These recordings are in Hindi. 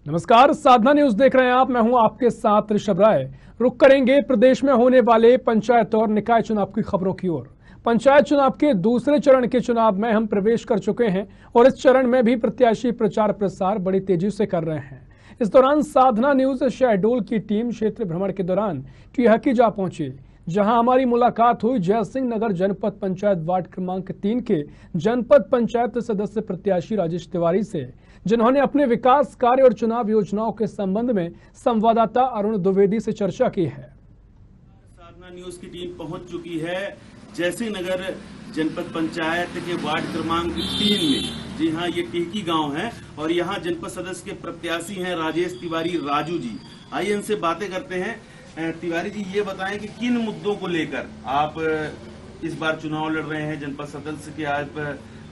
नमस्कार, साधना न्यूज देख रहे हैं आप। मैं हूं आपके साथ ऋषभ राय। रुक करेंगे प्रदेश में होने वाले पंचायत और निकाय चुनाव की खबरों की ओर। पंचायत चुनाव के दूसरे चरण के चुनाव में हम प्रवेश कर चुके हैं और इस चरण में भी प्रत्याशी प्रचार प्रसार बड़ी तेजी से कर रहे हैं। इस दौरान साधना न्यूज शहडोल की टीम क्षेत्र भ्रमण के दौरान टिहकी जा पहुंची, जहां हमारी मुलाकात हुई जयसिंह नगर जनपद पंचायत वार्ड क्रमांक 3 के जनपद पंचायत सदस्य प्रत्याशी राजेश तिवारी से, जिन्होंने अपने विकास कार्य और चुनाव योजनाओं के संबंध में संवाददाता अरुण द्विवेदी से चर्चा की है। साधना न्यूज की टीम पहुंच चुकी है जयसिंह नगर जनपद पंचायत के वार्ड क्रमांक 3 में। जी हाँ, ये टिहकी गांव है और यहाँ जनपद सदस्य के प्रत्याशी हैं राजेश तिवारी राजू जी। आइए इनसे बातें करते हैं। तिवारी जी, ये बताएं कि किन मुद्दों को लेकर आप इस बार चुनाव लड़ रहे हैं, जनपद सदस्य के आज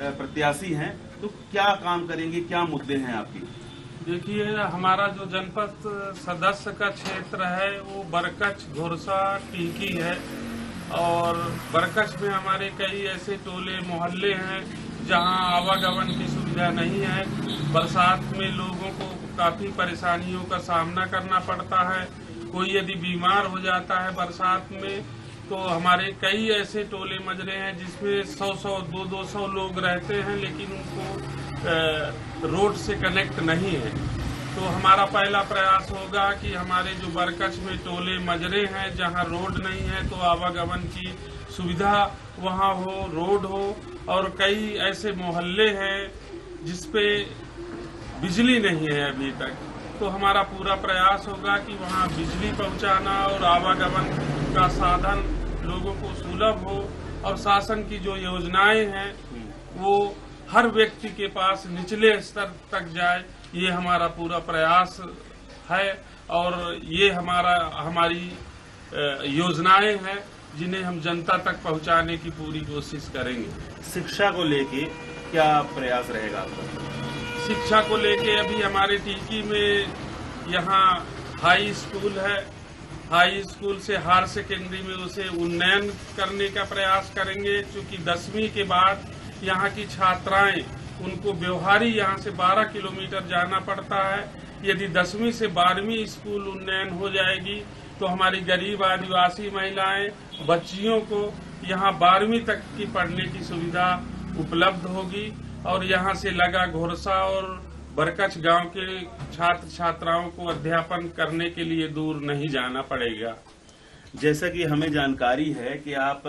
प्रत्याशी हैं, तो क्या काम करेंगे, क्या मुद्दे हैं आपके? देखिए, हमारा जो जनपद सदस्य का क्षेत्र है वो बरकच, घोरसा, टिहकी है और बरकच में हमारे कई ऐसे टोले मोहल्ले हैं जहां आवागमन की सुविधा नहीं है। बरसात में लोगों को काफी परेशानियों का सामना करना पड़ता है। कोई यदि बीमार हो जाता है बरसात में तो हमारे कई ऐसे टोले मजरे हैं जिसमें 100-100, 200-200 लोग रहते हैं, लेकिन उनको रोड से कनेक्ट नहीं है। तो हमारा पहला प्रयास होगा कि हमारे जो बरकच में टोले मजरे हैं जहां रोड नहीं है तो आवागमन की सुविधा वहां हो, रोड हो। और कई ऐसे मोहल्ले हैं जिसपे बिजली नहीं है अभी तक, तो हमारा पूरा प्रयास होगा कि वहां बिजली पहुंचाना और आवागमन का साधन लोगों को सुलभ हो और शासन की जो योजनाएं हैं वो हर व्यक्ति के पास निचले स्तर तक जाए। ये हमारा पूरा प्रयास है और ये हमारी योजनाएं हैं जिन्हें हम जनता तक पहुंचाने की पूरी कोशिश करेंगे। शिक्षा को लेके क्या प्रयास रहेगा आपका? शिक्षा को लेके अभी हमारे टिहकी में यहाँ हाई स्कूल है। हाई स्कूल से हायर सेकेंडरी में उसे उन्नयन करने का प्रयास करेंगे, क्योंकि 10वीं के बाद यहाँ की छात्राएं, उनको व्यवहारी यहाँ से 12 किलोमीटर जाना पड़ता है। यदि 10वीं से 12वीं स्कूल उन्नयन हो जाएगी तो हमारी गरीब आदिवासी महिलाएं, बच्चियों को यहाँ 12वीं तक की पढ़ने की सुविधा उपलब्ध होगी और यहाँ से लगा घोरसा और बरकच गांव के छात्र छात्राओं को अध्यापन करने के लिए दूर नहीं जाना पड़ेगा। जैसा कि हमें जानकारी है कि आप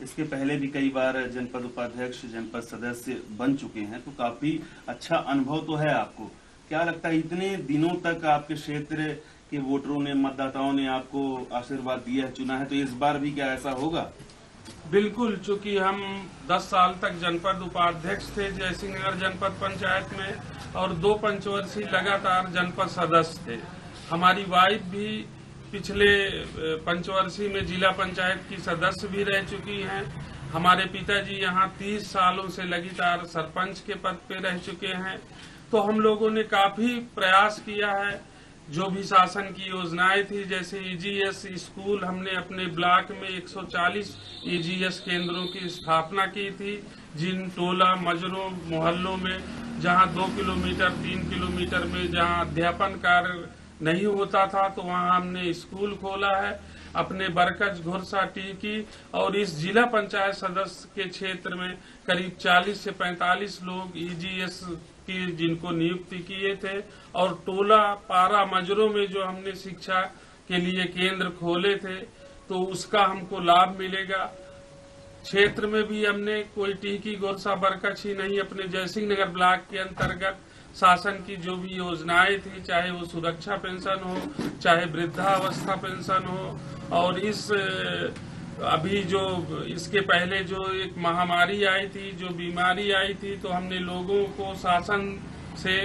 इसके पहले भी कई बार जनपद उपाध्यक्ष, जनपद सदस्य बन चुके हैं, तो काफी अच्छा अनुभव तो है आपको। क्या लगता है इतने दिनों तक आपके क्षेत्र के वोटरों ने, मतदाताओं ने आपको आशीर्वाद दिया है, चुना है, तो इस बार भी क्या ऐसा होगा? बिल्कुल, चूंकि हम 10 साल तक जनपद उपाध्यक्ष थे जयसिंह नगर जनपद पंचायत में और 2 पंचवर्षीय लगातार जनपद सदस्य थे। हमारी वाइफ भी पिछले पंचवर्षीय में जिला पंचायत की सदस्य भी रह चुकी हैं। हमारे पिताजी यहाँ 30 सालों से लगातार सरपंच के पद पे रह चुके हैं। तो हम लोगों ने काफी प्रयास किया है। जो भी शासन की योजनाएं थी, जैसे ईजीएस स्कूल, हमने अपने ब्लॉक में 140 ईजीएस केंद्रों की स्थापना की थी, जिन टोला मजरों मोहल्लों में जहां 2 किलोमीटर 3 किलोमीटर में जहां अध्यापन कार्य नहीं होता था तो वहां हमने स्कूल खोला है। अपने बरकच, घोरसा, टिहकी और इस जिला पंचायत सदस्य के क्षेत्र में करीब 40 से 45 लोग ईजीएस की जिनको नियुक्ति किए थे और टोला पारा मजरों में जो हमने शिक्षा के लिए केंद्र खोले थे तो उसका हमको लाभ मिलेगा। क्षेत्र में भी हमने कोई टिहकी, घोरसा, बरकच ही नहीं, अपने जयसिंह नगर ब्लॉक के अंतर्गत शासन की जो भी योजनाएं थी, चाहे वो सुरक्षा पेंशन हो, चाहे वृद्धावस्था पेंशन हो, और इस अभी जो इसके पहले जो एक महामारी आई थी, जो बीमारी आई थी, तो हमने लोगों को शासन से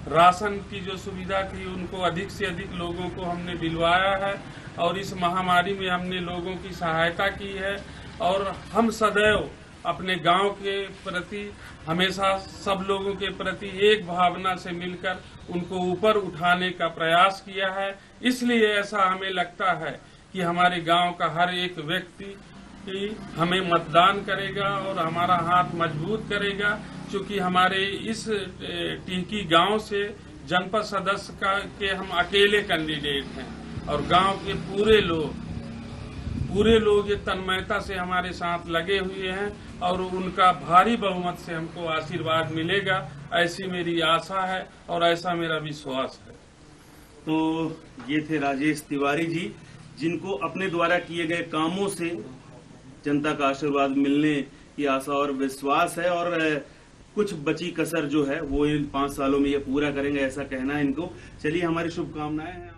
राशन की जो सुविधा थी उनको अधिक से अधिक लोगों को हमने दिलवाया है और इस महामारी में हमने लोगों की सहायता की है। और हम सदैव अपने गांव के प्रति, हमेशा सब लोगों के प्रति एक भावना से मिलकर उनको ऊपर उठाने का प्रयास किया है। इसलिए ऐसा हमें लगता है कि हमारे गांव का हर एक व्यक्ति हमें मतदान करेगा और हमारा हाथ मजबूत करेगा, क्योंकि हमारे इस टिहकी गांव से जनपद सदस्य के हम अकेले कैंडिडेट हैं और गांव के पूरे लोग ये तन्मयता से हमारे साथ लगे हुए हैं और उनका भारी बहुमत से हमको आशीर्वाद मिलेगा, ऐसी मेरी आशा है और ऐसा मेरा विश्वास है। तो ये थे राजेश तिवारी जी, जिनको अपने द्वारा किए गए कामों से जनता का आशीर्वाद मिलने की आशा और विश्वास है और कुछ बची कसर जो है वो इन 5 सालों में ये पूरा करेंगे, ऐसा कहना है इनको। चलिए, हमारी शुभकामनाएं हैं।